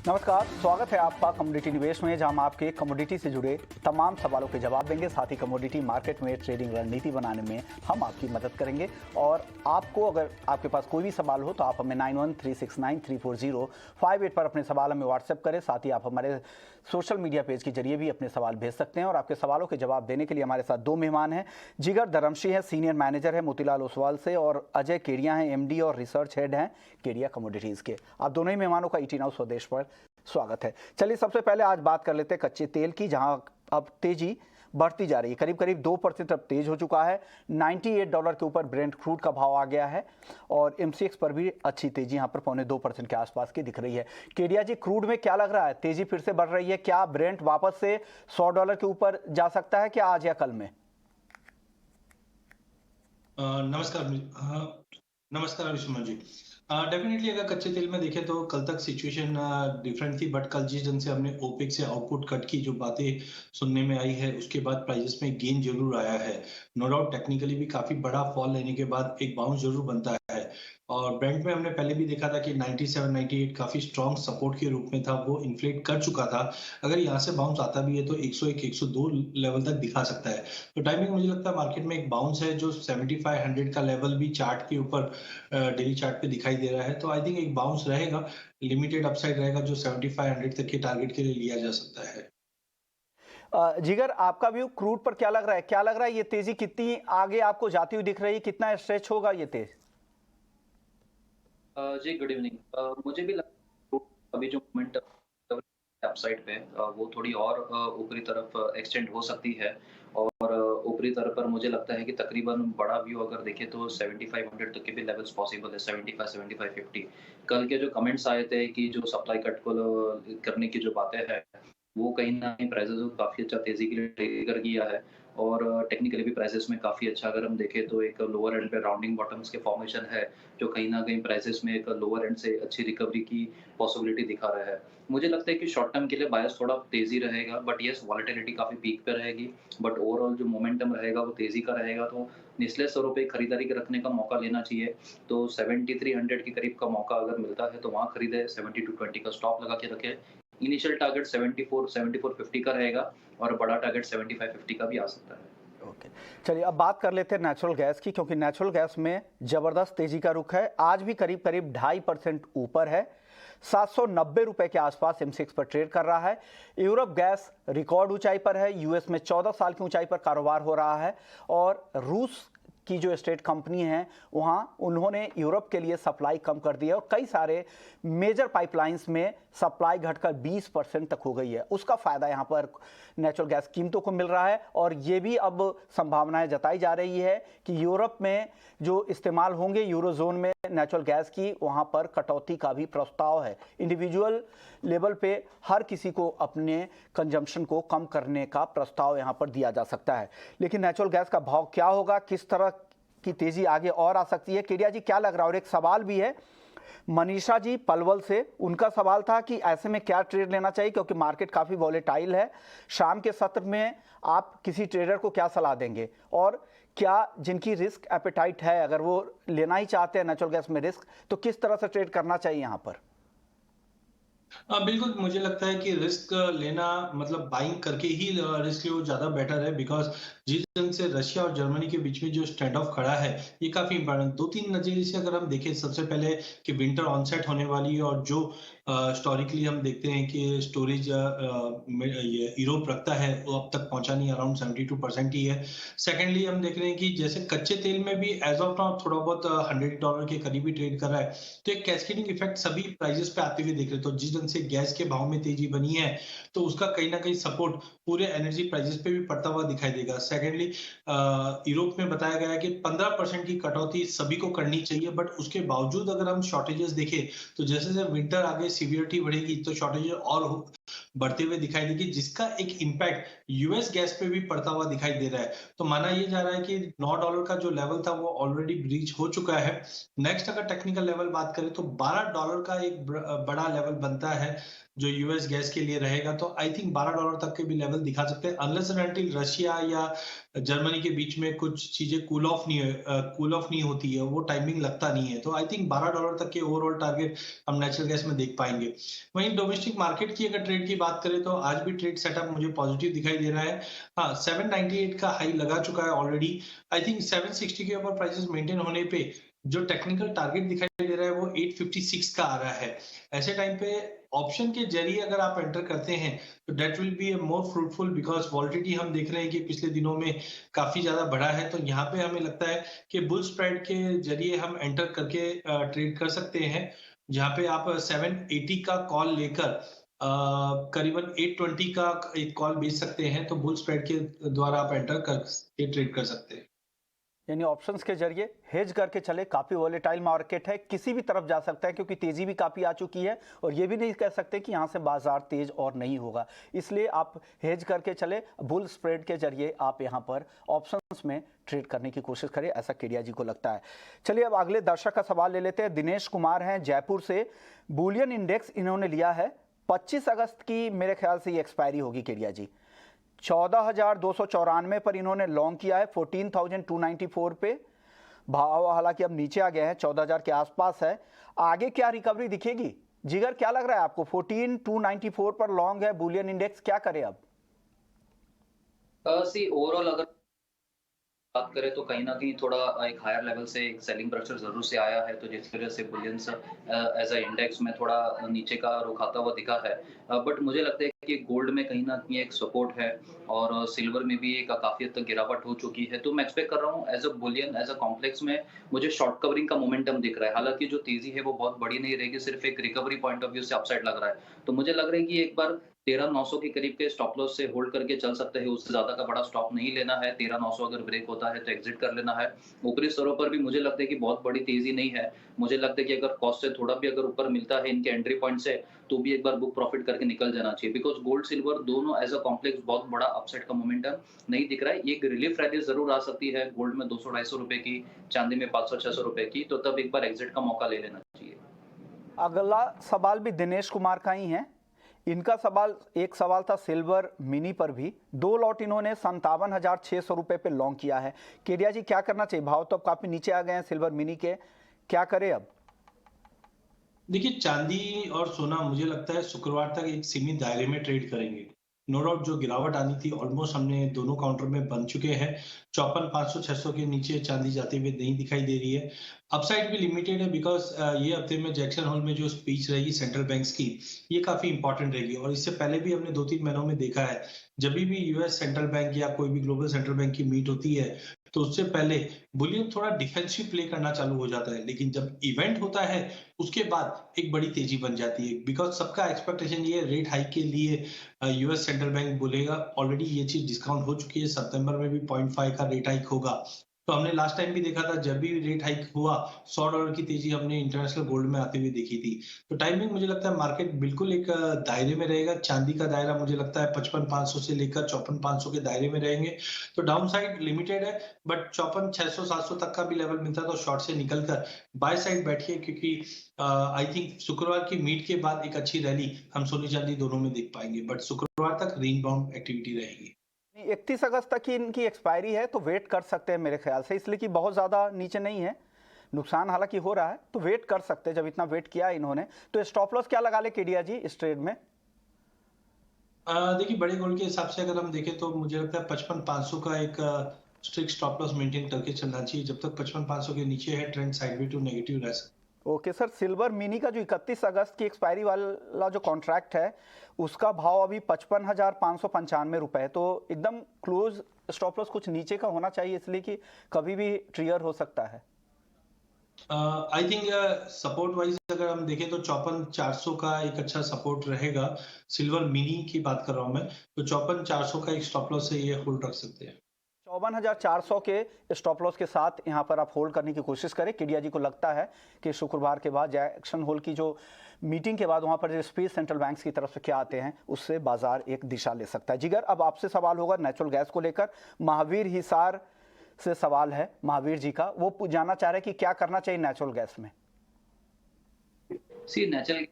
नमस्कार, स्वागत है आपका कमोडिटी निवेश में, जहां हम आपके कमोडिटी से जुड़े तमाम सवालों के जवाब देंगे। साथ ही कमोडिटी मार्केट में ट्रेडिंग रणनीति बनाने में हम आपकी मदद करेंगे। और आपको अगर आपके पास कोई भी सवाल हो तो आप हमें 9136934058 पर अपने सवाल हमें व्हाट्सएप करें। साथ ही आप हमारे सोशल मीडिया पेज के जरिए भी अपने सवाल भेज सकते हैं। और आपके सवालों के जवाब देने के लिए हमारे साथ दो मेहमान हैं। जिगर धर्मशी हैं, सीनियर मैनेजर है मोतीलाल ओसवाल से, और अजय केडिया हैं, एमडी और रिसर्च हेड हैं केडिया कमोडिटीज़ के। आप दोनों ही मेहमानों का ईटी नाउ स्वदेश पर स्वागत है। चलिए सबसे पहले आज बात कर लेते हैं कच्चे तेल की, जहां अब तेजी बढ़ती जा रही है। करीब करीब 2% अब तेज हो चुका है। $98 के ऊपर ब्रेंट क्रूड का भाव आ गया है और MCX पर भी अच्छी तेजी यहां पर 0.25% के आसपास की दिख रही है। केडिया जी, क्रूड में क्या लग रहा है, तेजी फिर से बढ़ रही है? क्या ब्रेंट वापस से $100 के ऊपर जा सकता है क्या आज या कल में? नमस्कार अभिषेक जी। डेफिनेटली अगर कच्चे तेल में देखें तो कल तक सिचुएशन डिफरेंट थी, बट कल जिस ढंग से हमने ओपेक से आउटपुट कट की जो बातें सुनने में आई है, उसके बाद प्राइसेस में गेन जरूर आया है। नो डाउट टेक्निकली भी काफी बड़ा फॉल लेने के बाद एक बाउंस जरूर बनता है। और ब्रेंट में हमने पहले भी देखा था कि 97 98 काफी स्ट्रॉन्ग सपोर्ट के रूप में था, वो इन्फ्लेट कर चुका था। अगर यहाँ से बाउंस आता भी है तो 101 102 लेवल तक दिखा सकता है। तो टाइमिंग मुझे लगता है मार्केट में एक बाउंस है जो 7500 का लेवल भी चार्ट के ऊपर डेली चार्ट पे दिखाई दे रहा है। तो आई थिंक एक बाउंस रहेगा, लिमिटेड अपसाइड रहेगा जो 7500 तक के टारगेट के लिए लिया जा सकता है। जिगर, आपका व्यू क्रूड पर क्या लग रहा है? क्या लग रहा है ये तेजी कितनी आगे आपको जाती हुई दिख रही है? कितना स्ट्रेच होगा ये तेज? जी गुड इवनिंग। मुझे भी लगता है अभी जो मोमेंट अपसाइड पे वो थोड़ी और ऊपरी तरफ एक्सटेंड हो सकती है। और ऊपरी तरफ पर मुझे लगता है कि तकरीबन बड़ा व्यू अगर देखें तो 7500 तक के भी लेवल्स पॉसिबल है, 75 7550। कल के जो कमेंट्स आए थे कि जो सप्लाई कट को करने की जो बातें हैं, वो कहीं ना कहीं प्राइसेस को काफ़ी अच्छा तेज़ी के लिए ट्रिगर किया है। और टेक्निकली भी प्राइसेस में काफ़ी अच्छा अगर हम देखें तो एक लोअर एंड पे राउंडिंग बॉटम्स के फॉर्मेशन है, जो कहीं न कहीं प्राइसेस में एक लोअर एंड से अच्छी रिकवरी की पॉसिबिलिटी दिखा रहा है। मुझे लगता है कि शॉर्ट टर्म के लिए बायस थोड़ा तेज़ी रहेगा, बट येस वॉलेटिलिटी काफ़ी पीक पे रहेगी। बट ओवरऑल जो मोमेंटम रहेगा वो तेज़ी का रहेगा, तो निचले स्तरों पे खरीदारी के रखने का मौका लेना चाहिए। तो 7300 के करीब का मौका अगर मिलता है तो वहाँ खरीदें, 7220 का स्टॉप लगा के रखें। इनिशियल टारगेट 74 7450 का रहेगा और बड़ा टारगेट 7550 का भी आ सकता है। ओके, चलिए अब बात कर लेते हैं नेचुरल गैस की, क्योंकि नेचुरल गैस में जबरदस्त तेजी का रुख है। आज भी करीब करीब 2.5% ऊपर है, 790 रुपए के आसपास MCX पर ट्रेड कर रहा है। यूरोप गैस रिकॉर्ड ऊंचाई पर है, यूएस में 14 साल की ऊंचाई पर कारोबार हो रहा है। और रूस की जो स्टेट कंपनी है वहाँ उन्होंने यूरोप के लिए सप्लाई कम कर दी है और कई सारे मेजर पाइपलाइंस में सप्लाई घटकर 20% तक हो गई है। उसका फ़ायदा यहाँ पर नेचुरल गैस कीमतों को मिल रहा है। और ये भी अब संभावनाएं जताई जा रही है कि यूरोप में जो इस्तेमाल होंगे यूरोजोन में नेचुरल गैस की, वहाँ पर कटौती का भी प्रस्ताव है। इंडिविजुअल लेवल पे हर किसी को अपने कंजम्पशन को कम करने का प्रस्ताव यहाँ पर दिया जा सकता है। लेकिन नेचुरल गैस का भाव क्या होगा, किस तरह की तेजी आगे और आ सकती है, केडिया जी क्या लग रहा है? और एक सवाल भी है मनीषा जी पलवल से, उनका सवाल था कि ऐसे में क्या ट्रेड लेना चाहिए, क्योंकि मार्केट काफ़ी वॉलेटाइल है। शाम के सत्र में आप किसी ट्रेडर को क्या सलाह देंगे? और क्या जिनकी रिस्क एपेटाइट है, अगर वो लेना ही चाहते हैं नेचुरल गैस में रिस्क, तो किस तरह से ट्रेड करना चाहिए यहाँ पर? बिल्कुल, मुझे लगता है कि रिस्क लेना मतलब बाइंग करके ही रिस्क लो ज्यादा बेटर है, बिकॉज जिस ढंग से रशिया और जर्मनी के बीच में जो स्टैंड ऑफ खड़ा है, ये काफी इंपॉर्टेंट। दो तीन नजरिए से अगर हम देखें, सबसे पहले कि विंटर ऑनसेट होने वाली है और जो हिस्टोरिकली हम देखते हैं कि स्टोरेज ये यूरोप रखता है वो अब तक पहुंचा नहीं, अराउंड 72% ही है। सेकेंडली हम देख रहे हैं कि जैसे कच्चे तेल में भी एज ऑफ नाउ थोड़ा बहुत $100 के करीब ही ट्रेड कर रहा है, तो एक कैस्केडिंग इफेक्ट सभी प्राइजेस पे आते हुए देख रहे हैं। तो जिस ढंग से गैस के भाव में तेजी बनी है, तो उसका कहीं ना कहीं सपोर्ट पूरे एनर्जी प्राइजेस पे भी पड़ता हुआ दिखाई देगा। सेकेंडली यूरोप में बताया गया है कि 15% की कटौती सभी को करनी चाहिए, बट उसके बावजूद अगर हम शॉर्टेजेस देखें तो जैसे जैसे विंटर आगे सीवियरिटी बढ़ेगी तो शॉर्टेजेस और बढ़ते हुए दिखाई देगी, जिसका एक इम्पैक्ट यूएस गैस पे भी पड़ता हुआ दिखाई दे रहा है। तो माना ये जा रहा है कि $9 का जो लेवल था वो ऑलरेडी ब्रीच हो चुका है। नेक्स्ट अगर टेक्निकल लेवल बात करें तो $12 का एक बड़ा लेवल बनता है जो यूएस गैस के लिए रहेगा। तो आई थिंक $12 तक के भी लेवल दिखा सकते हैं, अनलेस एंड अनटिल रशिया या जर्मनी के बीच में कुछ चीजें कूल ऑफ नहीं होती है, वो टाइमिंग लगता नहीं है। तो आई थिंक $12 तक के ओवरऑल टारगेट हम नेचुरल गैस में देख पाएंगे। वहीं डोमेस्टिक मार्केट की अगर ट्रेड की बात करें तो आज भी ट्रेड सेटअप मुझे पॉजिटिव दिखाई दे रहा है। हाँ, 798 का हाई लगा चुका है ऑलरेडी। आई थिंक 760 के ऊपर प्राइसेस मेंटेन होने पे जो टेक्निकल टारगेट दिखाई दे रहा है वो 856 का आ रहा है। ऐसे टाइम पे ऑप्शन के जरिए अगर आप एंटर करते हैं तो that will be more fruitful, because volatility हम देख रहे हैं कि पिछले दिनों में काफी ज्यादा बढ़ा है। तो यहाँ पे हमें लगता है कि बुल स्प्रेड के जरिए हम एंटर करके ट्रेड कर सकते हैं, जहाँ पे आप 780 का कॉल लेकर करीबन 820 का एक कॉल बेच सकते हैं। तो बुल स्प्रेड के द्वारा आप एंटर करके ट्रेड कर सकते हैं। यानी ऑप्शंस के जरिए हेज करके चले। काफ़ी वॉलेटाइल मार्केट है, किसी भी तरफ जा सकता है क्योंकि तेज़ी भी काफ़ी आ चुकी है और ये भी नहीं कह सकते कि यहाँ से बाजार तेज और नहीं होगा, इसलिए आप हेज करके चले। बुल स्प्रेड के जरिए आप यहाँ पर ऑप्शंस में ट्रेड करने की कोशिश करें, ऐसा केडिया जी को लगता है। चलिए अब अगले दर्शक का सवाल ले लेते हैं। दिनेश कुमार हैं जयपुर से। बुलियन इंडेक्स इन्होंने लिया है, 25 अगस्त की मेरे ख्याल से ये एक्सपायरी होगी केडिया जी। 14,294 पर इन्होंने लॉन्ग किया है, 14,294 पे भाव हालांकि अब नीचे आ गए हैं, 14,000 के आसपास है। आगे क्या रिकवरी दिखेगी जिगर, क्या लग रहा है आपको? 14,294 पर लॉन्ग है बुलियन इंडेक्स, क्या करे अब? सी ओवरऑल अगर बात करें तो कहीं ना कहीं थोड़ा एक हायर लेवल से एक सेलिंग प्रेशर जरूर से आया है, तो जिस वजह से बुलियंस एज अ इंडेक्स में थोड़ा नीचे का रुख आता हुआ दिखा है। बट मुझे लगता है कि गोल्ड में कहीं ना कहीं एक सपोर्ट है और सिल्वर में भी एक काफी हद तक गिरावट हो चुकी है। तो मैं एक्सपेक्ट कर रहा हूँ as a bullion as a complex में मुझे शॉर्ट कवरिंग का मोमेंटम दिख रहा है। हालांकि जो तेजी है वो बहुत बड़ी नहीं रहेगी, सिर्फ एक रिकवरी पॉइंट ऑफ व्यू से अपसाइड लग रहा है। तो मुझे लग रहा है कि एक बार 13,900 के करीब के स्टॉप लॉस से होल्ड करके चल सकते हैं, उससे ज्यादा का बड़ा स्टॉप नहीं लेना है। 13,900 अगर ब्रेक होता है तो एग्जिट कर लेना है। ऊपरी स्तरों पर भी मुझे लगता है कि बहुत बड़ी तेजी नहीं है। मुझे लगता है कि अगर कॉस्ट से थोड़ा भी अगर ऊपर मिलता है इनके एंट्री पॉइंट से, तो भी एक बार बुक प्रॉफिट करके निकल जाना चाहिए, बिकॉज गोल्ड सिल्वर दोनों एज अ कॉम्प्लेक्स बहुत बड़ा अपसाइड का मोमेंटम नहीं दिख रहा है। एक रिलीफ रैली जरूर आ सकती है गोल्ड में 200-250 रुपए की, चांदी में 500-600 रुपए की, तो तब एक बार एग्जिट का मौका ले लेना चाहिए। अगला सवाल भी दिनेश कुमार का ही है। इनका सवाल, एक सवाल था सिल्वर मिनी पर भी, 2 लॉट इन्होंने 57,600 रुपए पे लॉन्ग किया है। केडिया जी क्या करना चाहिए? भाव तो अब काफी नीचे आ गए हैं सिल्वर मिनी के, क्या करे अब? देखिए, चांदी और सोना मुझे लगता है शुक्रवार तक एक सीमित दायरे में ट्रेड करेंगे। नो डाउट जो गिरावट आनी थी ऑलमोस्ट हमने दोनों काउंटर में बन चुके हैं। 54,500-600 के नीचे चांदी जाते हुए नहीं दिखाई दे रही है। अपसाइड भी लिमिटेड है, बिकॉज ये हफ्ते में जैक्सन होल में जो स्पीच रहेगी सेंट्रल बैंक्स की, ये काफी इंपॉर्टेंट रहेगी। और इससे पहले भी हमने 2-3 महीनों में देखा है, जब भी यूएस सेंट्रल बैंक या कोई भी ग्लोबल सेंट्रल बैंक की मीट होती है तो उससे पहले बुलियन थोड़ा डिफेंसिव प्ले करना चालू हो जाता है। लेकिन जब इवेंट होता है उसके बाद एक बड़ी तेजी बन जाती है, बिकॉज सबका एक्सपेक्टेशन ये रेट हाइक के लिए यूएस सेंट्रल बैंक बोलेगा। ऑलरेडी ये चीज डिस्काउंट हो चुकी है, सितंबर में भी 0.5 का रेट हाइक होगा। तो हमने लास्ट टाइम भी देखा था, जब भी रेट हाइक हुआ $100 की तेजी हमने इंटरनेशनल गोल्ड में आते हुए देखी थी। तो टाइमिंग मुझे लगता है मार्केट बिल्कुल एक दायरे में रहेगा। चांदी का दायरा मुझे लगता है 55,500 से लेकर 54,500 के दायरे में रहेंगे। तो डाउन साइड लिमिटेड है, बट 54,600-700 तक का भी लेवल मिलता है तो शॉर्ट से निकलकर बाय साइड बैठिए, क्योंकि आई थिंक शुक्रवार की मीट के बाद एक अच्छी रैली हम सोने चांदी दोनों में देख पाएंगे। बट शुक्रवार तक रेंज बाउंड एक्टिविटी रहेगी। 31 अगस्त तक की इनकी एक्सपायरी है, तो वेट कर सकते हैं मेरे ख्याल से, इसलिए कि बहुत ज़्यादा नीचे नहीं है। नुकसान हालांकि हो रहा है तो वेट कर सकते हैं। जब इतना वेट किया इन्होंने तो स्टॉप लॉस क्या लगा ले केडिया जी इस ट्रेड में? देखिए, बड़े गोल्ड के हिसाब से अगर हम देखें तो मुझे लगता है 55,500 का एक स्ट्रिक्ट स्टॉप लॉस मेंटेन करके चलना चाहिए। जब तक 55,500 के नीचे है ट्रेंड साइडवे टू नेगेटिव रह सकता है। ओके सर, सिल्वर मिनी का जो 31 अगस्त की एक्सपायरी वाला जो कॉन्ट्रैक्ट है उसका भाव अभी 55,595 रुपए है, तो एकदम क्लोज स्टॉप लॉस कुछ नीचे का होना चाहिए, इसलिए कि कभी भी ट्रिगर हो सकता है। आई थिंक सपोर्ट वाइज अगर हम देखें तो 54,400 का एक अच्छा सपोर्ट रहेगा। सिल्वर मिनी की बात कर रहा हूं मैं, तो 54,400 का एक स्टॉप लॉस से ये होल्ड रख सकते हैं। 54,400 के स्टॉप लॉस के साथ यहाँ पर आप होल्ड करने की कोशिश करें। केडिया जी को लगता है कि शुक्रवार के बाद जैक्सन होल की जो मीटिंग के बाद वहाँ पर जो स्पीच सेंट्रल बैंक्स की तरफ से क्या आते हैं उससे बाजार एक दिशा ले सकता है। जिगर, अब आपसे सवाल होगा नेचुरल गैस को लेकर। महावीर हिसार से सवाल है महावीर जी का, वो जानना चाह रहे हैं कि क्या करना चाहिए नेचुरल गैस में। सी नेचुरल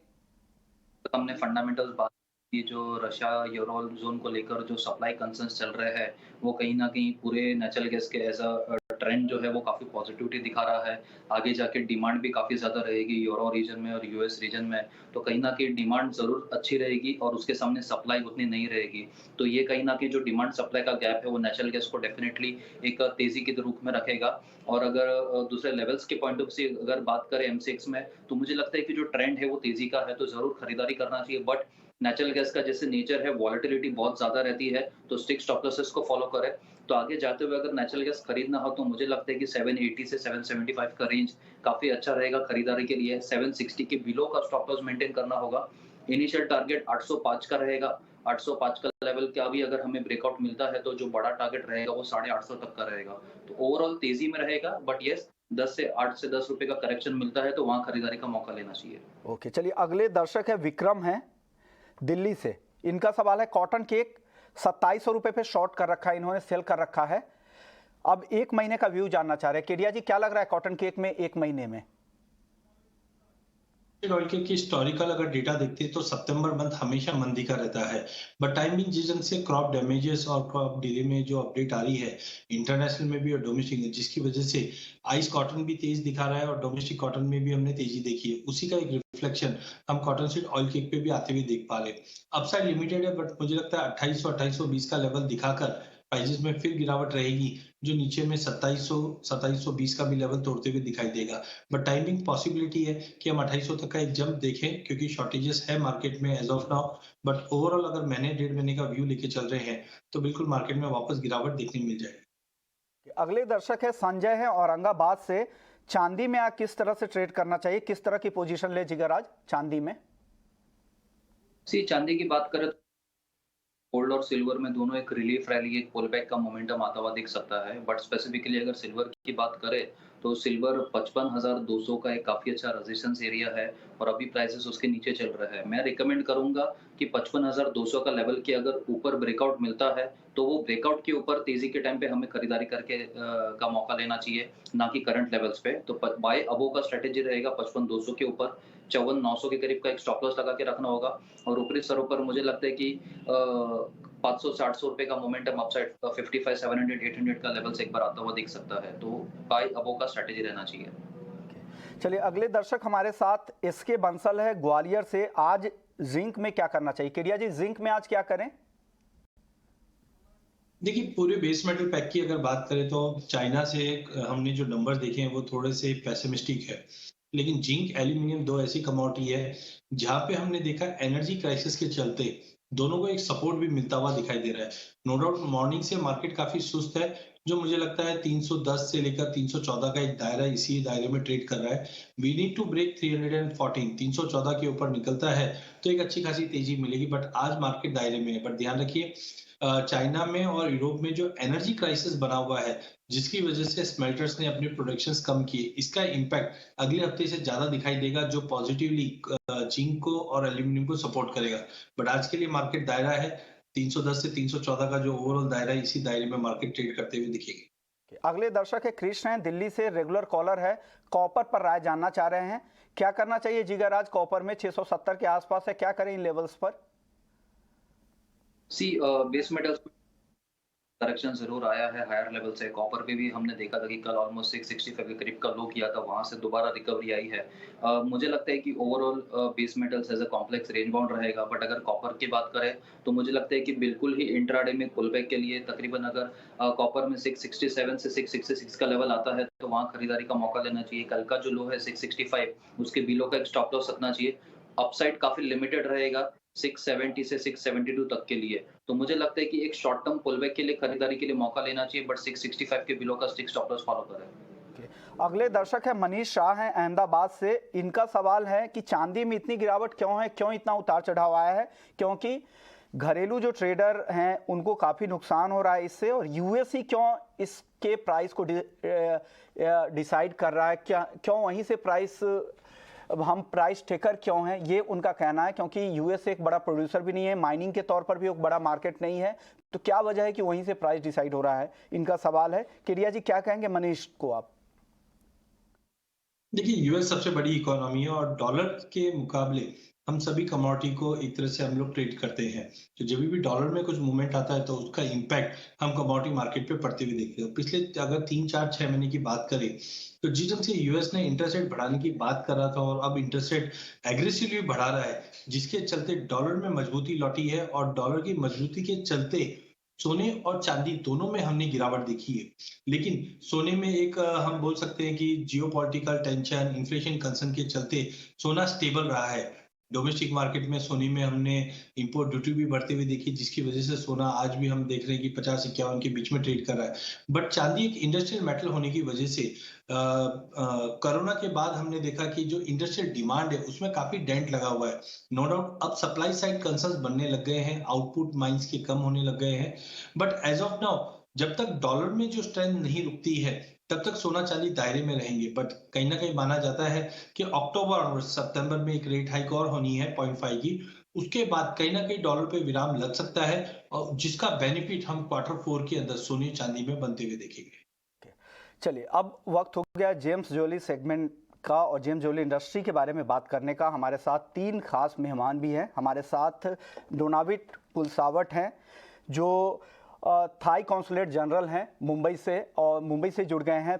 हमने फंडामेंटल्स बात ये जो रशिया यूरो जोन को लेकर जो सप्लाई कंसर्न्स चल रहे हैं, वो कहीं न कहीं पूरे नेचुरल गैस के एज़ ट्रेंड जो है वो काफ़ी पॉज़िटिविटी दिखा रहा है। आगे जाके डिमांड भी काफ़ी ज़्यादा रहेगी यूरो रीजन में और यूएस रीजन में, तो कहीं न कहीं डिमांड ज़रूर अच्छी रहेगी और उसके सामने सप्लाई उतनी नहीं रहेगी। तो ये कहीं न कहीं जो डिमांड सप्लाई का गैप है वो नेचुरल गैस को डेफ़िनेटली एक तेज़ी के रूप में रखेगा। और अगर दूसरे लेवल्स के पॉइंट ऑफ से अगर बात करें एमसीएक्स में, तो मुझे लगता है कि जो ट्रेंड है वो तेज़ी का है, तो ज़रूर खरीदारी करना चाहिए। बट नेचुरल गैस का जैसे नेचर है, वॉलेटिलिटी बहुत ज़्यादा रहती है, तो स्ट्रिक्ट स्टॉप लॉसेस को फॉलो करें। तो आगे जाते हुए अगर नेचुरल गैस खरीदना हो तो मुझे लगता है कि 780 से 775 का रेंज काफ़ी अच्छा रहेगा खरीदारी के लिए। 760 के बिलो का स्टॉप लॉस मेंटेन करना होगा। इनिशियल टारगेट 805 का रहेगा। 805 का लेवल का भी अगर हमें ब्रेकआउट मिलता है तो जो बड़ा टारगेट रहेगा वो 850 तक का रहेगा। तो ओवरऑल तेज़ी में रहेगा, बट येस 10 से 8 से 10 रुपए का करेक्शन मिलता है तो वहाँ खरीदारी का मौका लेना चाहिए। ओके, चलिए अगले दर्शक है विक्रम है दिल्ली से। इनका सवाल है कॉटन केक 2700 रुपए पे शॉर्ट कर रखा है, इन्होंने सेल कर रखा है। अब 1 महीने का व्यू जानना चाह रहे हैं। केडिया जी क्या लग रहा है कॉटन केक में 1 महीने में? ऑयल के की हिस्टोरिकल अगर डेटा देखते हैं तो सितंबर मंथ हमेशा मंदी का रहता है। बट टाइमिंग जिस ढंग से क्रॉप डैमेजेस और क्रॉप डिले में जो अपडेट आ रही है इंटरनेशनल में भी और डोमेस्टिक में, जिसकी वजह से आइस कॉटन भी तेज दिखा रहा है और डोमेस्टिक कॉटन में भी हमने तेजी देखी है, उसी का एक रिफ्लेक्शन हम कॉटन सीड ऑयल केक पे भी आते हुए देख पा रहे हैं। अपसाइड लिमिटेड है, बट मुझे लगता है 2800-2820 का लेवल दिखाकर प्राइजेस में फिर गिरावट रहेगी, जो नीचे में 2700-2720 का भी लेवल तोड़ते हुए दिखाई देगा। बट टाइमिंग पॉसिबिलिटी है कि हम 2800 तक का एक जंप देखें, क्योंकि शॉर्टेजेस है मार्केट में as of now. But overall अगर महीने 1.5 महीने का व्यू लेके चल रहे हैं तो बिल्कुल मार्केट में वापस गिरावट देखने मिल जाएगी। अगले दर्शक है संजय है औरंगाबाद से। चांदी में आप किस तरह से ट्रेड करना चाहिए, किस तरह की पोजीशन ले जिगर आज चांदी में? चांदी की बात करें गोल्ड और सिल्वर में दोनों एक रिलीफ रैली, एक पुल बैक का मोमेंटम आता हुआ दिख सकता है। बट स्पेसिफिकली अगर सिल्वर की बात करें तो सिल्वर 55,200 का एक काफ़ी अच्छा रेजिस्टेंस एरिया है और अभी प्राइसेस उसके नीचे चल रहा है। मैं रिकमेंड करूंगा कि 55,200 का लेवल के अगर ऊपर ब्रेकआउट मिलता है तो वो ब्रेकआउट के ऊपर तेजी के टाइम पे हमें खरीदारी करके का मौका लेना चाहिए, ना कि करंट लेवल्स पे। तो बाय अबो का स्ट्रेटेजी रहेगा 55,200 के ऊपर। 54,900 के करीब का एक स्टॉप लॉस लगा के रखना होगा और ऊपरी स्तरों पर मुझे लगता है कि 500 से 800 रुपए का मोमेंटम अपसाइड 55 700 800 का लेवल से एक बार आता हुआ दिख सकता है, तो बाय अबो का स्ट्रेटेजी रहना चाहिए। चलिए अगले दर्शक हमारे साथ एसके बंसल है ग्वालियर से। आज जिंक में क्या करना चाहिए? केडिया जी जिंक में आज क्या करें? देखिए, पूरे बेस मेटल पैक की अगर बात करें तो चाइना से हमने जो नंबर देखे हैं वो थोड़े से पेसिमिस्टिक है। लेकिन जिंक एल्यूमिनियम दो ऐसी कमोडिटी है जहां पे हमने देखा एनर्जी क्राइसिस के चलते दोनों को एक सपोर्ट भी मिलता हुआ दिखाई दे रहा है। नो डाउट मॉर्निंग से मार्केट काफी सुस्त है, जो मुझे लगता है 310 से लेकर 314 का एक दायरा, इसी दायरे में ट्रेड कर रहा है। वी नीड टू ब्रेक 314, 314 के ऊपर निकलता है तो एक अच्छी खासी तेजी मिलेगी। बट आज मार्केट दायरे में है। बट ध्यान रखिए चाइना में और यूरोप में जो एनर्जी क्राइसिस बना हुआ है, जिसकी वजह से स्मेल्टर्स ने अपने प्रोडक्शंस कम किए, इसका इम्पैक्ट अगले हफ्ते से ज्यादा दिखाई देगा, जो पॉजिटिवली जिंक को और एल्यूमिनियम को सपोर्ट करेगा। बट आज के लिए मार्केट दायरा है 310 से 314 का जो ओवरऑल दायरा है, इसी दायरे में मार्केट ट्रेड करते हुए दिखेगी। अगले दर्शक है कृष्ण है दिल्ली से, रेगुलर कॉलर है। कॉपर पर राय जानना चाह रहे हैं, क्या करना चाहिए जिगर आज कॉपर में? 670 के आसपास है, क्या करें इन लेवल्स पर? बेस मेटल्स करेक्शन जरूर आया है हायर लेवल से। कॉपर पे भी हमने देखा था कि कल ऑलमोस्ट 665 के करीब का लो किया था, वहां से दोबारा रिकवरी आई है। मुझे लगता है कि overall base metals as a complex range bound रहेगा। बट अगर कॉपर की बात करें तो मुझे लगता है कि बिल्कुल ही इंट्राडे में पुल बैक के लिए तकरीबन अगर कॉपर में 667 से 666 का लेवल आता है तो वहां खरीदारी का मौका लेना चाहिए। कल का जो लो है 665, उसके बिलो का एक स्टॉप लॉस रखना चाहिए। अपसाइड काफी लिमिटेड रहेगा 670 से 672 तक के लिए। तो मुझे लगता है कि एक शॉर्ट टर्म पुलबैक के लिए खरीदारी के लिए मौका लेना चाहिए, बट 665 के बिलो का स्टिक स्टॉप लॉस फॉलो करें। अगले दर्शक है मनीष शाह हैं अहमदाबाद से। इनका सवाल है कि चांदी में इतनी गिरावट क्यों है, क्यों इतना उतार चढ़ाव आया है? क्योंकि घरेलू जो ट्रेडर हैं उनको काफ़ी नुकसान हो रहा है इससे, और यूएस ही क्यों इसके प्राइस को डिसाइड कर रहा है? क्या क्यों वहीं से प्राइस, अब हम प्राइस टेकर क्यों हैं, ये उनका कहना है। क्योंकि यूएस एक बड़ा प्रोड्यूसर भी नहीं है, माइनिंग के तौर पर भी एक बड़ा मार्केट नहीं है, तो क्या वजह है कि वहीं से प्राइस डिसाइड हो रहा है? इनका सवाल है। केडिया जी क्या कहेंगे मनीष को आप? देखिए, यूएस सबसे बड़ी इकोनॉमी है और डॉलर के मुकाबले हम सभी कमोडिटी को एक तरह से हम लोग ट्रेड करते हैं। तो जब भी डॉलर में कुछ मूवमेंट आता है तो उसका इम्पैक्ट हम कमोडिटी मार्केट पे पड़ते हुए देखते हैं। पिछले अगर 3-4-6 महीने की बात करें तो जिस ढंग से यूएस ने इंटरेस्ट रेट बढ़ाने की बात कर रहा था और अब इंटरेस्ट रेट एग्रेसिवली बढ़ा रहा है, जिसके चलते डॉलर में मजबूती लौटी है और डॉलर की मजबूती के चलते सोने और चांदी दोनों में हमने गिरावट देखी है। लेकिन सोने में एक हम बोल सकते हैं कि जियोपॉलिटिकल टेंशन, इन्फ्लेशन कंसर्न के चलते सोना स्टेबल रहा है। डोमेस्टिक मार्केट में सोने में हमने इंपोर्ट ड्यूटी भी बढ़ते हुए देखी, जिसकी वजह से सोना आज भी हम देख रहे हैं कि 50-51 के बीच में ट्रेड कर रहा है। बट चांदी एक इंडस्ट्रियल मेटल होने की वजह से कोरोना के बाद हमने देखा कि जो इंडस्ट्रियल डिमांड है उसमें काफी डेंट लगा हुआ है। नो डाउट अब सप्लाई साइड कंसर्न्स बनने लग गए हैं, आउटपुट माइंस के कम होने लग गए हैं। बट एज ऑफ नाउ जब तक डॉलर में जो स्ट्रेंथ नहीं रुकती है तब तक सोना चांदी दायरे में रहेंगे। बट कहीं ना कहीं माना जाता है कि अक्टूबर और सितंबर में एक रेट हाइक और होनी है 0.5 की। उसके बाद कहीं ना कहीं डॉलर पे विराम लग सकता है और जिसका बेनिफिट हम Q4 के अंदर सोने चांदी में बनते हुए देखेंगे। चलिए, अब वक्त हो गया जेम्स ज्वेलरी सेगमेंट का और जेम्स ज्वेलरी इंडस्ट्री के बारे में बात करने का। हमारे साथ 3 खास मेहमान भी हैं। हमारे साथ डोनाविट पुलसावट हैं जो थाई कॉन्सुलेट जनरल हैं मुंबई से, और मुंबई से जुड़ गए हैं।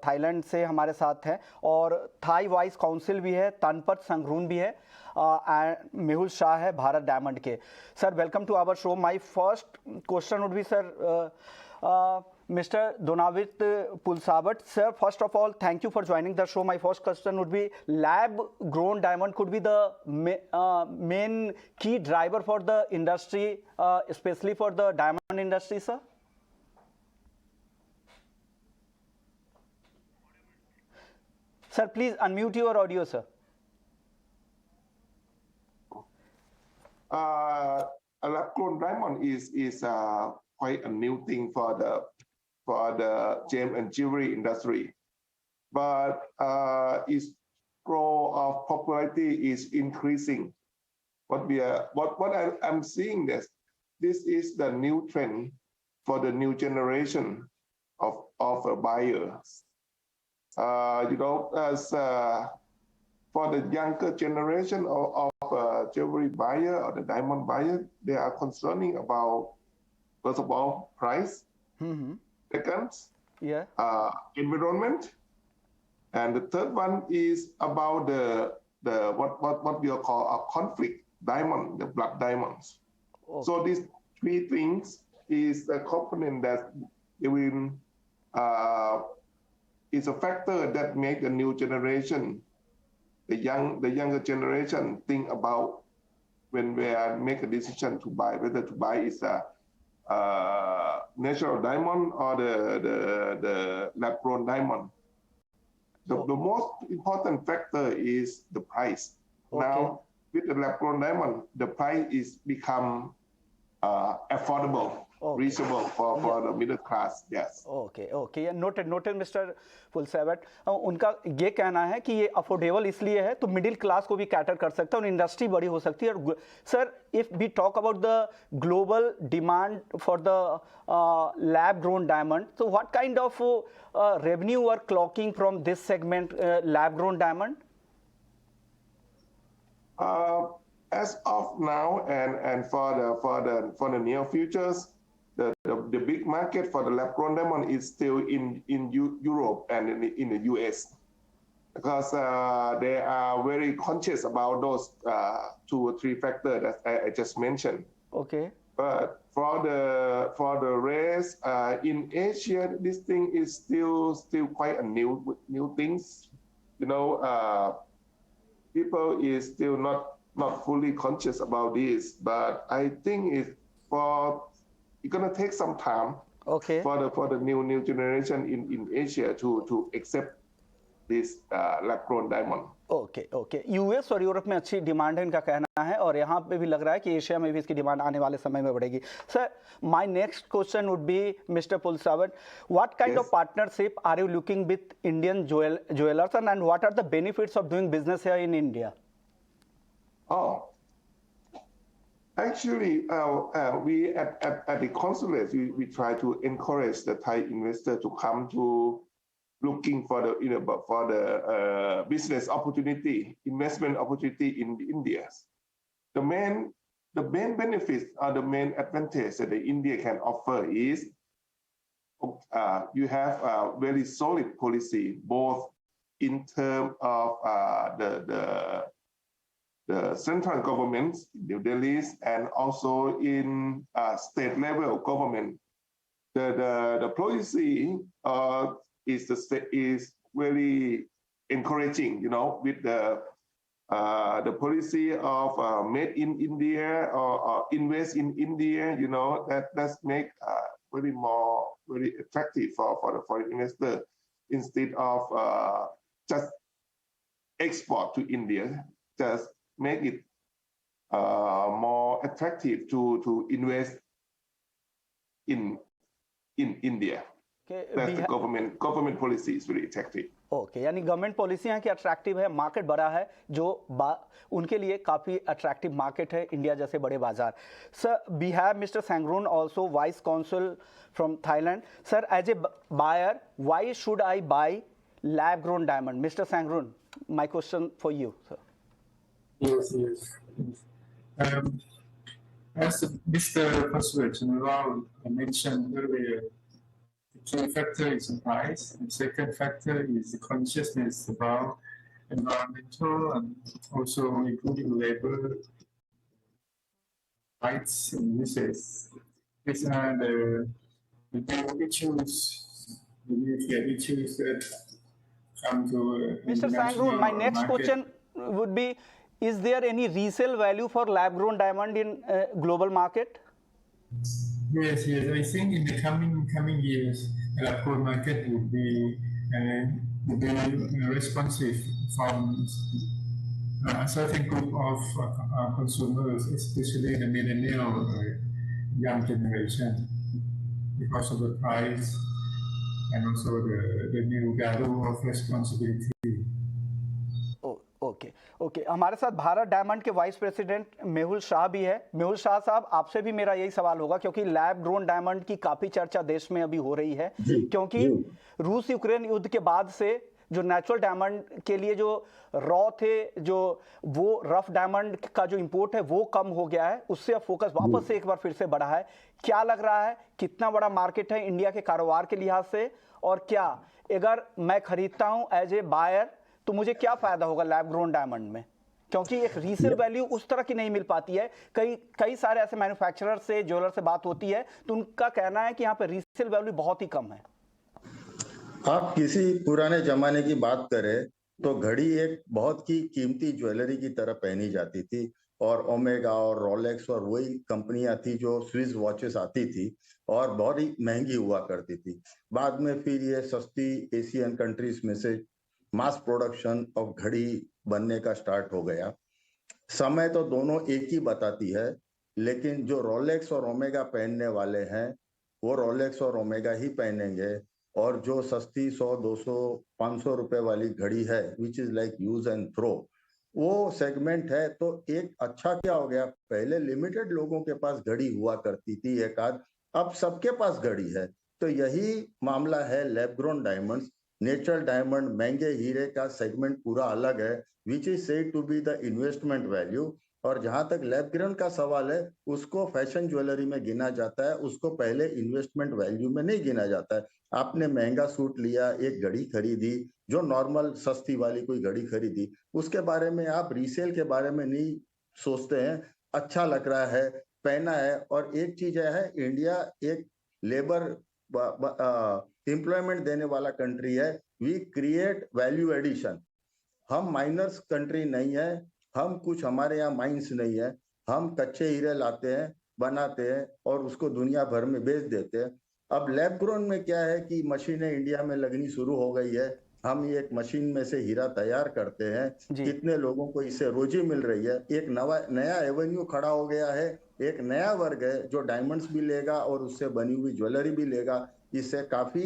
थाईलैंड से हमारे साथ हैं। और थाई वाइस काउंसिल भी है, तनपत संगरून भी है, एंड मेहुल शाह है भारत डायमंड के। Sir, welcome to our show. My first question would be sir, Mr. Donavit Pulsawat, sir, first of all, thank you for joining the show. My first question would be, lab-grown diamond could be the main key driver for the industry, especially for the diamond industry, sir? Sir, please unmute your audio, sir. A lab-grown diamond is quite a new thing for the gem and jewelry industry, but its growth of popularity is increasing. What I'm seeing this is the new trend for the new generation of buyers. As for the younger generation of jewelry buyer or the diamond buyer, they are concerning about, first of all, price. Mm-hmm. Second, Yeah. Environment, and the third one is about the what we call a conflict diamond, the blood diamonds. Okay. So these 3 things is the component that will is a factor that make the new generation, the younger generation, think about when we make a decision to buy, whether to buy is a natural diamond or the lab-grown diamond. The most important factor is the price. Okay. Now, with the lab-grown diamond, the price is become affordable, Okay. reasonable for the middle class. Yes. Okay okay, noted noted mister Pulsawat. उनका ये कहना है कि ये affordable इसलिए है तो middle class को भी कैटर कर सकता है और इंडस्ट्री बड़ी हो सकती है। और sir, if we talk about the global demand for the lab grown diamond, तो what kind of revenue are clocking from this segment, lab grown diamond? As of now and for the near futures, the big market for the lab-grown diamond is still in Europe and in the US, because they are very conscious about those 2 or 3 factors that I just mentioned. Okay. But for the rest, in Asia, this thing is still quite a new things. People is still not fully conscious about this, but I think it's going to take some time. Okay. For the new generation in Asia to accept this lab-grown diamond. Okay okay, US और Europe में अच्छी demand है इनका कहना है, और यहाँ पे भी लग रहा है कि एशिया में भी इसकी डिमांड आने वाले समय में बढ़ेगी। Sir, my next question would be, mister Pulsawat, what kind of partnership are you looking with Indian jewellers and what are the benefits of doing business here in India? Oh, actually, we at the consulate, we try to encourage the Thai investor to come to looking for the business opportunity, investment opportunity in India. The main benefits or the main advantage that India can offer is you have a very solid policy, both in terms of the central government, New Delhi, and also in state level government. The policy is very encouraging, with the policy of made in India or invest in India, that's make very attractive for the foreign investor instead of just export to India, just make it more attractive to invest in India. Okay, That's the government policy is very attractive. Okay यानी government पॉलिसियां कि attractive है, market बड़ा है जो उनके लिए काफ़ी अट्रैक्टिव मार्केट है इंडिया जैसे बड़े बाजार. Sir we have mister Saengroon also vice consul from Thailand. Sir as a buyer why should I buy lab grown diamond? Mister Saengroon, my question for you sir. Yes. As Mr. Consul General mentioned earlier, the key factor is price, and second factor is the consciousness about environmental and also including labor rights and uses. These are the big issues, the nuclear issues that come to Mr. Sanghoon, my next question would be, is there any resale value for lab grown diamond in global market? Yes. I think in the coming years, the lab grown market would be responsive from a certain group of consumers, especially the millennial young generation, because of the price and also the new value of responsibility. Okay हमारे साथ Bharat diamond के vice president Mehul Shah भी है. मेहुल शाह साहब, आपसे भी मेरा यही सवाल होगा क्योंकि लैब ग्रोन डायमंड की काफ़ी चर्चा देश में अभी हो रही है, क्योंकि रूस यूक्रेन युद्ध के बाद से जो नेचुरल डायमंड के लिए जो रॉ थे, जो वो रफ डायमंड का जो इंपोर्ट है वो कम हो गया है, उससे अब फोकस वापस से एक बार फिर से बढ़ा है. क्या लग रहा है, कितना बड़ा मार्केट है इंडिया के कारोबार के लिहाज से, और क्या अगर मैं खरीदता हूं एज ए बायर तो मुझे क्या फायदा होगा लैब ग्रोन डायमंड में? क्योंकि एक रीसेल वैल्यू उस तरह की नहीं मिल पाती है. कई सारे ऐसे मैन्युफैक्चरर से, ज्वेलर से बात होती है तो उनका कहना है कि यहाँ पे रीसेल वैल्यू बहुत ही कम है. आप किसी पुराने जमाने की बात करें तो घड़ी एक बहुत ही कीमती ज्वेलरी की तरह पहनी जाती थी, और ओमेगा और रोलेक्स और वही कंपनियां थी जो स्विस वॉचेस आती थी और बहुत ही महंगी हुआ करती थी. बाद में फिर ये सस्ती एशियन कंट्रीज में से मास प्रोडक्शन ऑफ घड़ी बनने का स्टार्ट हो गया. समय तो दोनों एक ही बताती है, लेकिन जो रोलेक्स और ओमेगा पहनने वाले हैं वो रोलेक्स और ओमेगा ही पहनेंगे, और जो सस्ती 100, 200, 500 रुपए वाली घड़ी है which is like use and throw, वो सेगमेंट है. तो एक अच्छा क्या हो गया, पहले लिमिटेड लोगों के पास घड़ी हुआ करती थी एक आध, अब सबके पास घड़ी है. तो यही मामला है lab grown diamonds. Natural diamond, महंगे हीरे का सेगमेंट पूरा अलग है, which is said to be the investment value. और जहां तक लैब ग्रोन का सवाल है, उसको फैशन ज्वेलरी में गिना जाता है, उसको पहले इन्वेस्टमेंट वैल्यू में नहीं गिना जाता है. आपने महंगा सूट लिया, एक घड़ी खरीदी, जो नॉर्मल सस्ती वाली कोई घड़ी खरीदी, उसके बारे में आप रीसेल के बारे में नहीं सोचते हैं. अच्छा लग रहा है, पहना है. और एक चीज है, इंडिया एक लेबर एम्प्लॉयमेंट देने वाला कंट्री है. We create value addition. हम माइनर्स कंट्री नहीं है, हम कुछ, हमारे यहाँ माइंस नहीं है. हम कच्चे हीरे लाते हैं, बनाते हैं और उसको दुनिया भर में बेच देते हैं. अब लैब ग्रोन में क्या है कि मशीनें इंडिया में लगनी शुरू हो गई है. हम एक मशीन में से हीरा तैयार करते हैं. कितने लोगों को इससे रोजी मिल रही है. एक नया एवेन्यू खड़ा हो गया है. एक नया वर्ग है जो डायमंड्स भी लेगा और उससे बनी हुई ज्वेलरी भी लेगा. इससे काफी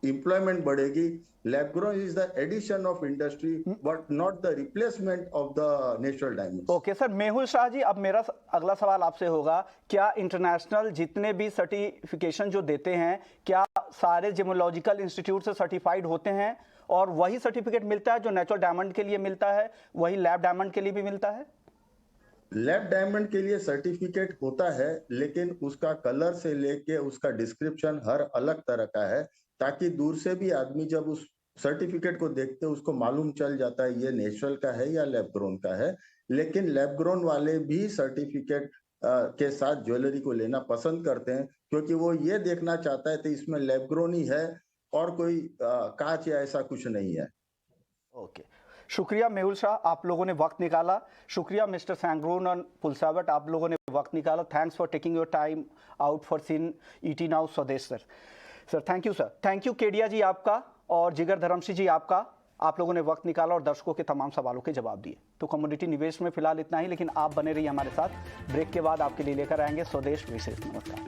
एम्प्लॉयमेंट बढ़ेगी. Lab grown is the addition of industry but not the replacement of the natural diamonds. Okay sir, Mehul Shah ji, अब मेरा अगला सवाल आपसे होगा, क्या इंटरनेशनल जितने भी सर्टिफिकेशन जो देते हैं, क्या सारे जेमोलॉजिकल इंस्टीट्यूट से सर्टिफाइड होते हैं और वही सर्टिफिकेट मिलता है जो नेचुरल डायमंड के लिए मिलता है, वही लैब डायमंड के लिए भी मिलता है? लैब डायमंड के लिए सर्टिफिकेट होता है, लेकिन उसका कलर से लेके उसका डिस्क्रिप्शन हर अलग तरह का है, ताकि दूर से भी आदमी जब उस सर्टिफिकेट को देखते हैं उसको मालूम चल जाता है ये नेचुरल का है या लैब ग्रोन का है। लेकिन लैब ग्रोन वाले भी सर्टिफिकेट के साथ ज्वेलरी को लेना पसंद करते हैं, क्योंकि वो ये देखना चाहता है कि इसमें लैब ग्रोन ही है और कोई कांच या ऐसा कुछ नहीं है। ओके, शुक्रिया मेहुल शाह, आप लोगों ने वक्त निकाला। शुक्रिया मिस्टर सैंगरून और पुलसावट, आप लोगों ने वक्त निकाला। Thanks for taking your time out for सीन ET now Swadesh sir. Sir thank you sir. Thank you Kedia ji आपका और जिगर धर्मसी जी आपका, आप लोगों ने वक्त निकाला और दर्शकों के तमाम सवालों के जवाब दिए। तो कमोडिटी निवेश में फिलहाल इतना ही, लेकिन आप बने रहिए हमारे साथ। ब्रेक के बाद आपके लिए लेकर आएंगे स्वदेश विशेष। नमस्कार।